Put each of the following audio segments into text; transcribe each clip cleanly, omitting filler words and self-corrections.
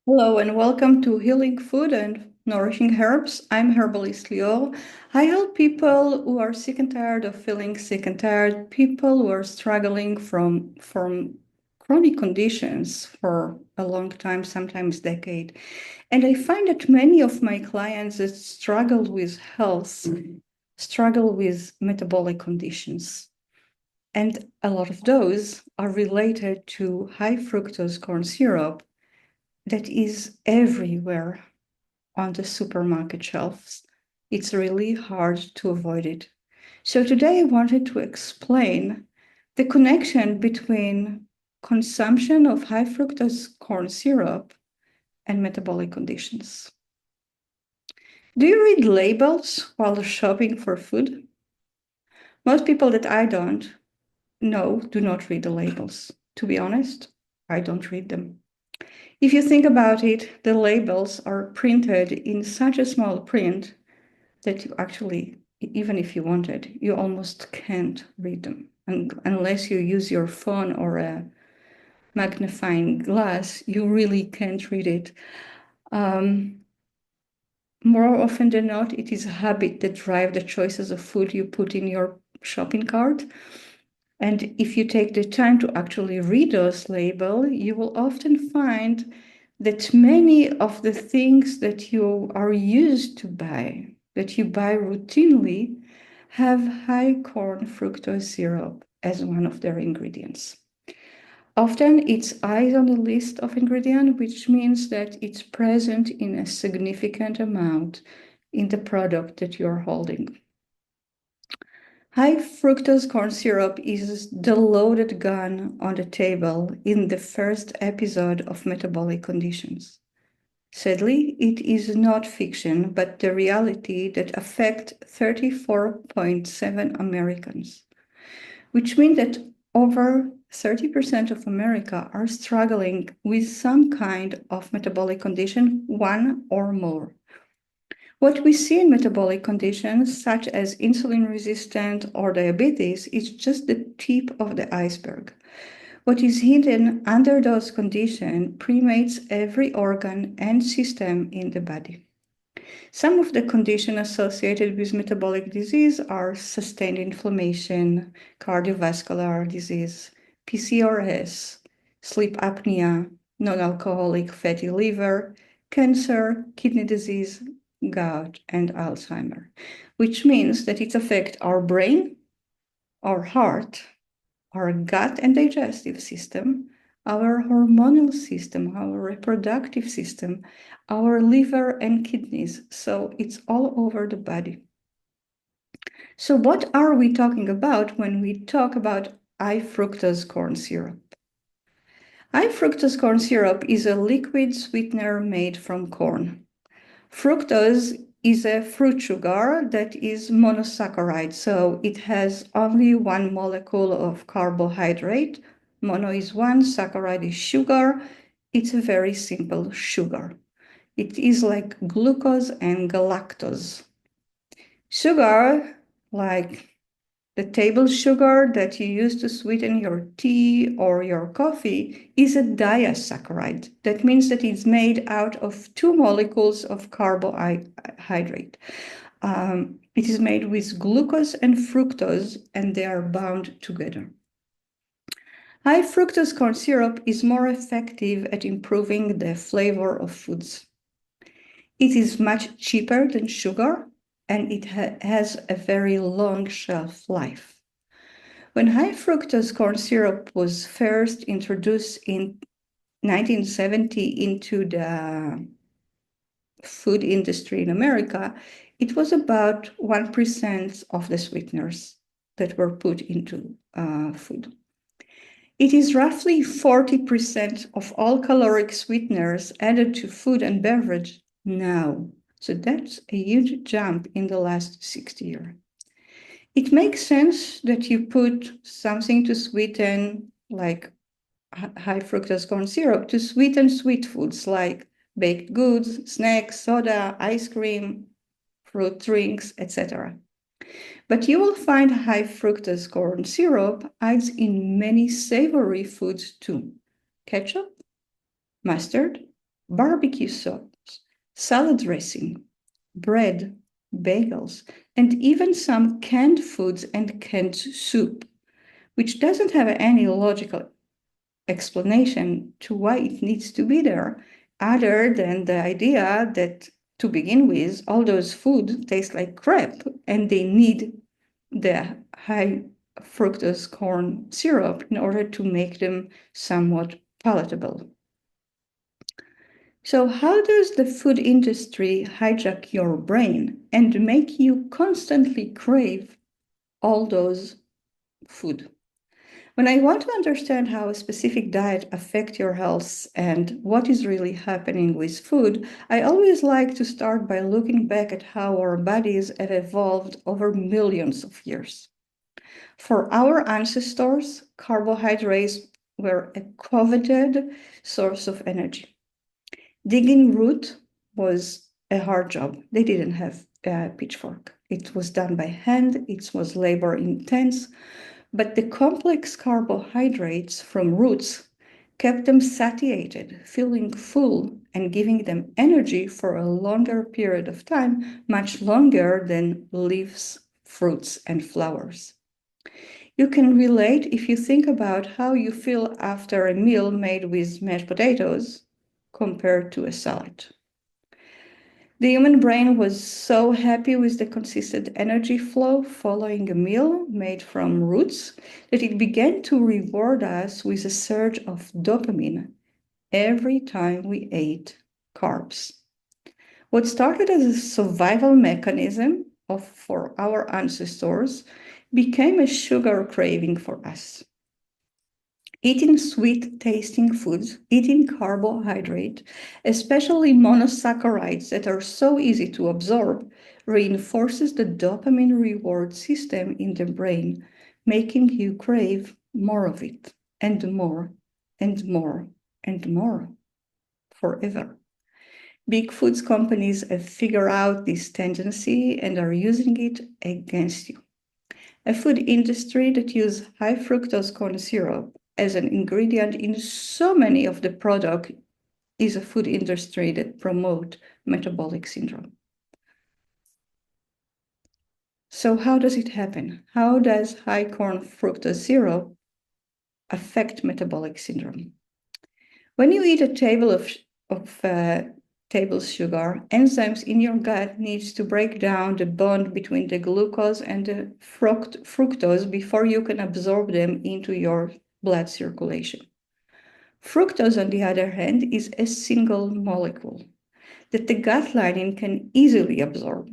Hello and welcome to Healing Food and Nourishing Herbs. I'm herbalist Leo. I help people who are sick and tired of feeling sick and tired, people who are struggling from chronic conditions for a long time, sometimes decade. And I find that many of my clients that struggle with health struggle with metabolic conditions. And a lot of those are related to high fructose corn syrup that is everywhere on the supermarket shelves. It's really hard to avoid it. So today I wanted to explain the connection between consumption of high fructose corn syrup and metabolic conditions. Do you read labels while shopping for food? Most people that I don't know do not read the labels. To be honest, I don't read them. If you think about it, the labels are printed in such a small print that you actually, even if you wanted, you almost can't read them unless you use your phone or a magnifying glass. You really can't read it. More often than not, it is a habit that drives the choices of food you put in your shopping cart. And if you take the time to actually read those labels, you will often find that many of the things that you are used to buy, that you buy routinely, have high corn fructose syrup as one of their ingredients. Often it's high on the list of ingredients, which means that it's present in a significant amount in the product that you're holding. High fructose corn syrup is the loaded gun on the table in the first episode of Metabolic Conditions. Sadly, it is not fiction, but the reality that affects 34.7 Americans, which means that over 30% of America are struggling with some kind of metabolic condition, one or more. What we see in metabolic conditions, such as insulin resistant or diabetes, is just the tip of the iceberg. What is hidden under those conditions permeates every organ and system in the body. Some of the conditions associated with metabolic disease are sustained inflammation, cardiovascular disease, PCOS, sleep apnea, non-alcoholic fatty liver, cancer, kidney disease, gout, and Alzheimer, which means that it affects our brain, our heart, our gut and digestive system, our hormonal system, our reproductive system, our liver and kidneys. So it's all over the body. So what are we talking about when we talk about high fructose corn syrup? High fructose corn syrup is a liquid sweetener made from corn. Fructose is a fruit sugar that is monosaccharide, so it has only one molecule of carbohydrate. Mono is one, saccharide is sugar. It's a very simple sugar. It is like glucose and galactose. Sugar, like the table sugar that you use to sweeten your tea or your coffee, is a disaccharide. That means that it's made out of two molecules of carbohydrate. It is made with glucose and fructose, and they are bound together. High fructose corn syrup is more effective at improving the flavor of foods. It is much cheaper than sugar, and it has a very long shelf life. When high fructose corn syrup was first introduced in 1970 into the food industry in America, it was about 1% of the sweeteners that were put into food. It is roughly 40% of all caloric sweeteners added to food and beverage now. So that's a huge jump in the last 60 years. It makes sense that you put something to sweeten, like high fructose corn syrup, to sweeten sweet foods like baked goods, snacks, soda, ice cream, fruit drinks, etc. But you will find high fructose corn syrup hides in many savory foods too. Ketchup, mustard, barbecue sauce, salad dressing, bread, bagels, and even some canned foods and canned soup, which doesn't have any logical explanation to why it needs to be there, other than the idea that to begin with, all those food taste like crap and they need the high fructose corn syrup in order to make them somewhat palatable. So, how does the food industry hijack your brain and make you constantly crave all those food? When I want to understand how a specific diet affects your health and what is really happening with food, I always like to start by looking back at how our bodies have evolved over millions of years. For our ancestors, carbohydrates were a coveted source of energy. Digging root was a hard job. They didn't have a pitchfork. It was done by hand, it was labor intense, but the complex carbohydrates from roots kept them satiated, feeling full, and giving them energy for a longer period of time, much longer than leaves, fruits, and flowers. You can relate if you think about how you feel after a meal made with mashed potatoes compared to a salad. The human brain was so happy with the consistent energy flow following a meal made from roots that it began to reward us with a surge of dopamine every time we ate carbs. What started as a survival mechanism for our ancestors became a sugar craving for us. Eating sweet-tasting foods, eating carbohydrate, especially monosaccharides that are so easy to absorb, reinforces the dopamine reward system in the brain, making you crave more of it, and more, and more, and more, forever. Big foods companies have figured out this tendency and are using it against you. A food industry that uses high fructose corn syrup as an ingredient in so many of the product is a food industry that promotes metabolic syndrome. So how does it happen? How does high corn fructose syrup affect metabolic syndrome? When you eat a table of table sugar, enzymes in your gut needs to break down the bond between the glucose and the fructose before you can absorb them into your blood circulation. Fructose, on the other hand, is a single molecule that the gut lining can easily absorb.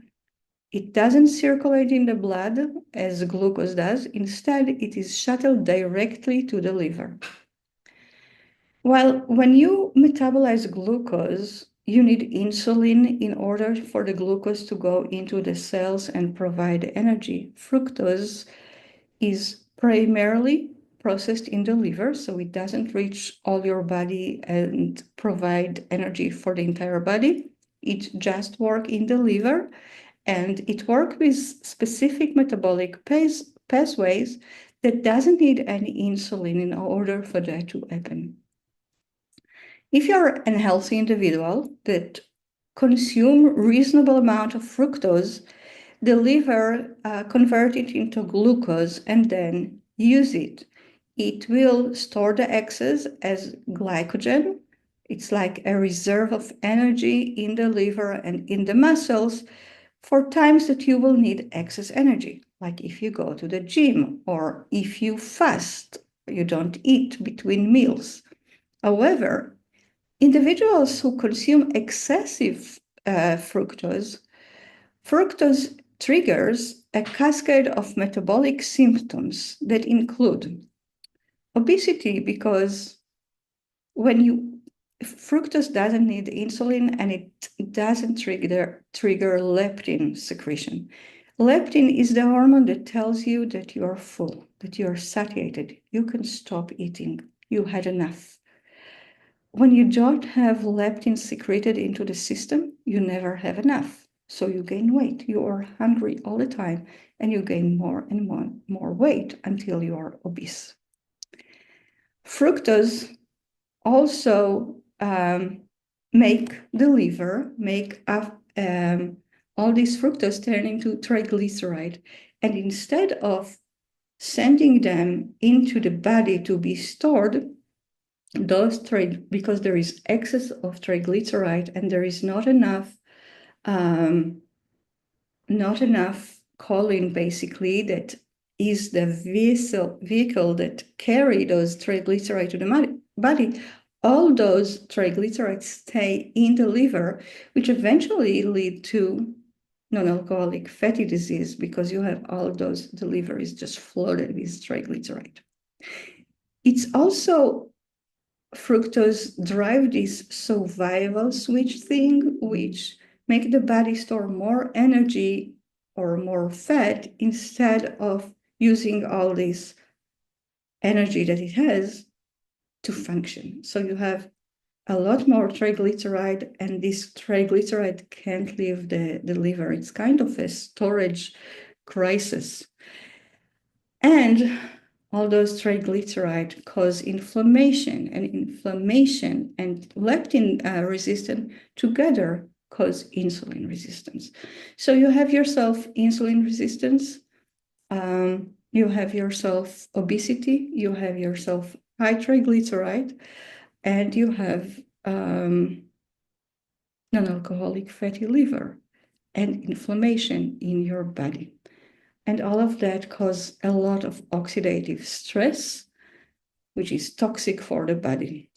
It doesn't circulate in the blood as glucose does. Instead, it is shuttled directly to the liver. Well, when you metabolize glucose, you need insulin in order for the glucose to go into the cells and provide energy. Fructose is primarily processed in the liver, so it doesn't reach all your body and provide energy for the entire body. It just works in the liver, and it works with specific metabolic pathways that doesn't need any insulin in order for that to happen. If you're a healthy individual that consume reasonable amount of fructose, the liver convert it into glucose and then use it. It will store the excess as glycogen. It's like a reserve of energy in the liver and in the muscles for times that you will need excess energy, like if you go to the gym or if you fast, you don't eat between meals. However, individuals who consume excessive fructose triggers a cascade of metabolic symptoms that include obesity, because fructose doesn't need insulin and it doesn't trigger leptin secretion. Leptin is the hormone that tells you that you are full, that you are satiated, you can stop eating, you had enough. When you don't have leptin secreted into the system, you never have enough. So you gain weight. You are hungry all the time, and you gain more and more weight until you are obese. Fructose also make the liver make all this fructose turn into triglyceride. And instead of sending them into the body to be stored, because there is excess of triglyceride and there is not enough choline, basically, that is the vehicle that carry those triglycerides to the body. All those triglycerides stay in the liver, which eventually lead to non-alcoholic fatty disease, because you have all those, the liver is just flooded with triglyceride. It's also fructose drive this survival switch thing, which make the body store more energy or more fat instead of using all this energy that it has to function. So you have a lot more triglyceride, and this triglyceride can't leave the liver. It's kind of a storage crisis. And all those triglycerides cause inflammation and leptin resistance together cause insulin resistance. So you have yourself insulin resistance, you have yourself obesity, you have yourself high triglyceride, and you have non-alcoholic fatty liver and inflammation in your body. And all of that causes a lot of oxidative stress, which is toxic for the body.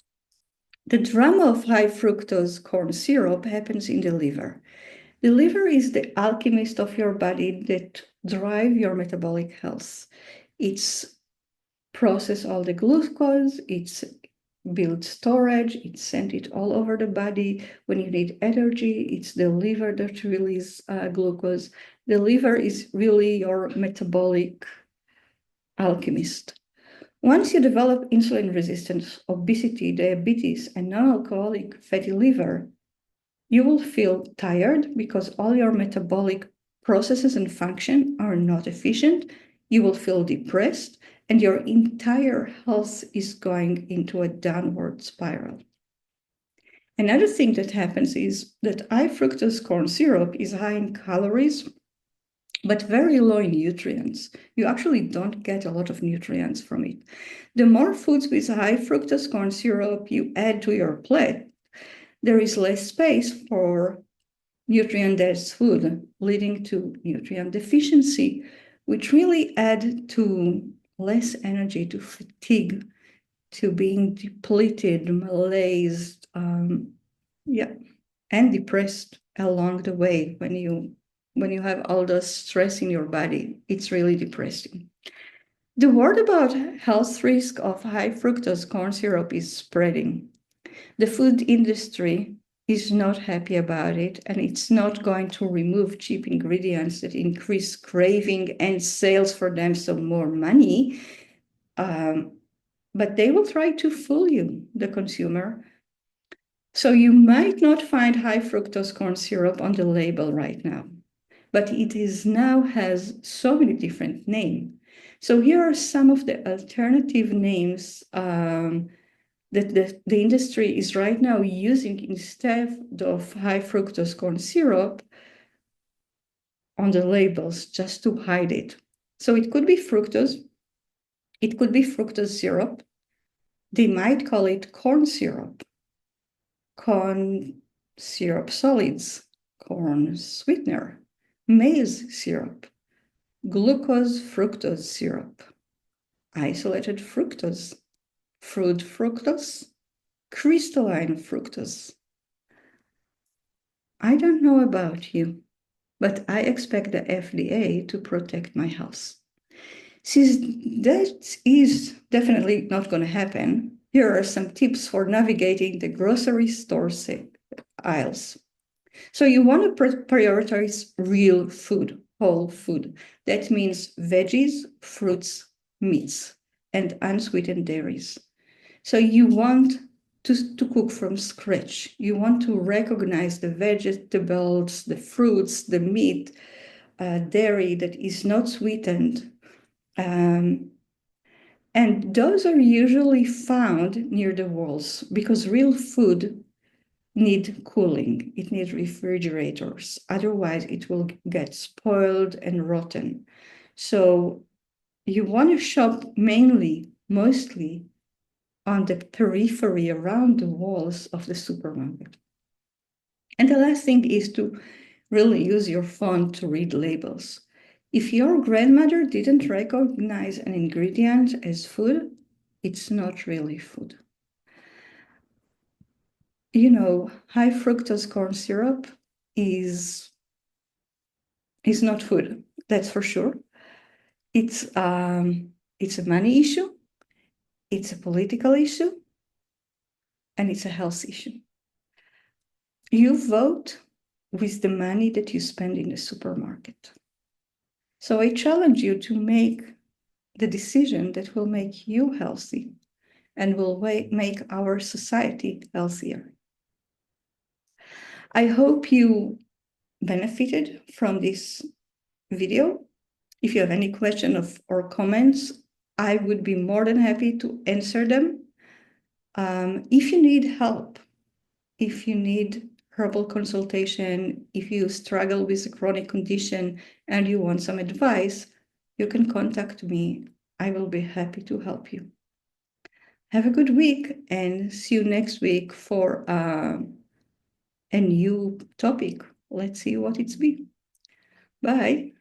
The drama of high fructose corn syrup happens in the liver. The liver is the alchemist of your body that drives your metabolic health. It's process all the glucose, it's build storage, it's sent it all over the body. When you need energy, it's the liver that releases glucose. The liver is really your metabolic alchemist. Once you develop insulin resistance, obesity, diabetes, and non-alcoholic fatty liver, you will feel tired because all your metabolic processes and function are not efficient. You will feel depressed, and your entire health is going into a downward spiral. Another thing that happens is that high fructose corn syrup is high in calories, but very low in nutrients. You actually don't get a lot of nutrients from it. The more foods with high fructose corn syrup you add to your plate, there is less space for nutrient-dense food, leading to nutrient deficiency, which really add to less energy, to fatigue, to being depleted, malaise, and depressed along the way. When you have all the stress in your body, it's really depressing. The word about health risk of high fructose corn syrup is spreading. The food industry is not happy about it, and it's not going to remove cheap ingredients that increase craving and sales for them, so more money. But they will try to fool you, the consumer. So you might not find high fructose corn syrup on the label right now, but it is now has so many different names. So here are some of the alternative names that the industry is right now using instead of high fructose corn syrup on the labels, just to hide it. So it could be fructose, it could be fructose syrup. They might call it corn syrup solids, corn sweetener, maize syrup, glucose fructose syrup, isolated fructose, fruit fructose, crystalline fructose. I don't know about you, but I expect the FDA to protect my health. Since that is definitely not going to happen, here are some tips for navigating the grocery store aisles. So you want to prioritize real food, whole food. That means veggies, fruits, meats, and unsweetened dairies. So you want to cook from scratch. You want to recognize the vegetables, the fruits, the meat, dairy that is not sweetened. And those are usually found near the walls, because real food need cooling. It needs refrigerators. Otherwise, it will get spoiled and rotten. So you want to shop mostly on the periphery around the walls of the supermarket. And the last thing is to really use your phone to read labels. If your grandmother didn't recognize an ingredient as food, it's not really food. High fructose corn syrup is not food, that's for sure. It's a money issue, it's a political issue, and it's a health issue. You vote with the money that you spend in the supermarket. So I challenge you to make the decision that will make you healthy and will make our society healthier. I hope you benefited from this video. If you have any questions or comments, I would be more than happy to answer them. If you need help, if you need herbal consultation, if you struggle with a chronic condition and you want some advice, you can contact me. I will be happy to help you. Have a good week and see you next week for a new topic. Let's see what it's be. Bye.